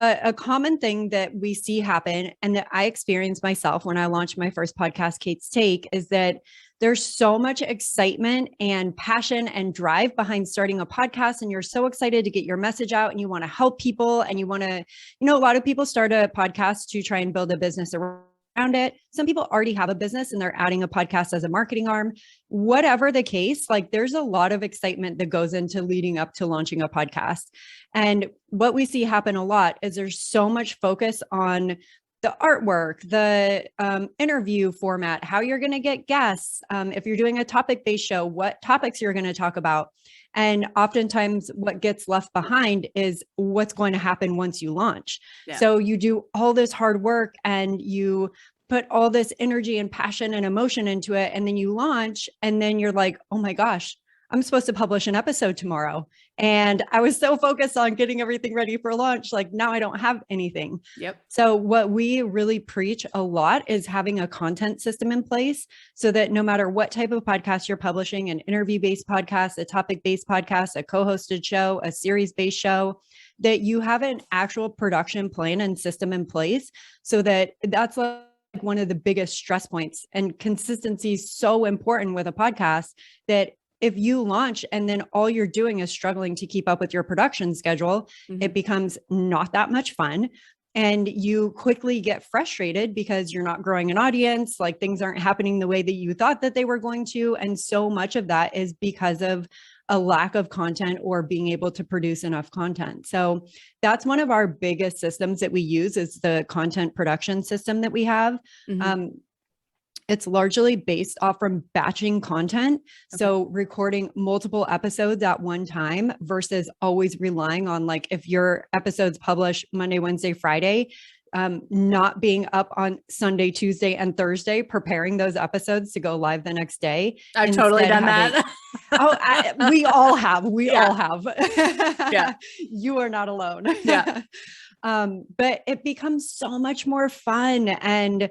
a common thing that we see happen and that I experienced myself when I launched my first podcast, Kate's Take, is that there's so much excitement and passion and drive behind starting a podcast. And you're so excited to get your message out and you want to help people. And you want to, a lot of people start a podcast to try and build a business around it. Some people already have a business and they're adding a podcast as a marketing arm. Whatever the case, like there's a lot of excitement that goes into leading up to launching a podcast. And what we see happen a lot is there's so much focus on the artwork, the interview format, how you're going to get guests. If you're doing a topic-based show, what topics you're going to talk about. And oftentimes what gets left behind is what's going to happen once you launch. Yeah. So you do all this hard work and you put all this energy and passion and emotion into it. And then you launch and then you're like, oh my gosh, I'm supposed to publish an episode tomorrow. And I was so focused on getting everything ready for launch. Like now I don't have anything. Yep. So what we really preach a lot is having a content system in place so that no matter what type of podcast you're publishing, an interview-based podcast, a topic-based podcast, a co-hosted show, a series-based show, that you have an actual production plan and system in place so that that's like one of the biggest stress points. And consistency is so important with a podcast that if you launch and then all you're doing is struggling to keep up with your production schedule, it becomes not that much fun. And you quickly get frustrated because you're not growing an audience, like things aren't happening the way that you thought that they were going to. And so much of that is because of a lack of content or being able to produce enough content. So that's one of our biggest systems that we use is the content production system that we have. It's largely based off from batching content. Okay. So recording multiple episodes at one time versus always relying on like if your episodes publish Monday, Wednesday, Friday, not being up on Sunday, Tuesday, and Thursday, preparing those episodes to go live the next day. I've totally done that. We all have. We all have. Yeah. You are not alone. Yeah. But it becomes so much more fun and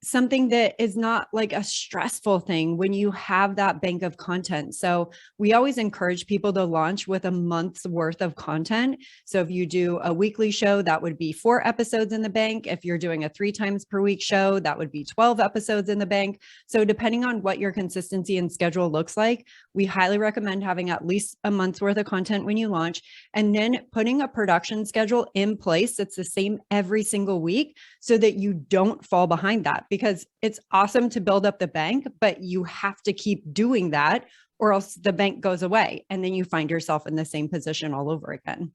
something that is not like a stressful thing when you have that bank of content. So we always encourage people to launch with a month's worth of content. So if you do a weekly show, that would be 4 episodes in the bank. If you're doing a 3 times per week show, that would be 12 episodes in the bank. So depending on what your consistency and schedule looks like, we highly recommend having at least a month's worth of content when you launch, and then putting a production schedule in place that's the same every single week so that you don't fall behind that, because it's awesome to build up the bank, but you have to keep doing that or else the bank goes away and then you find yourself in the same position all over again.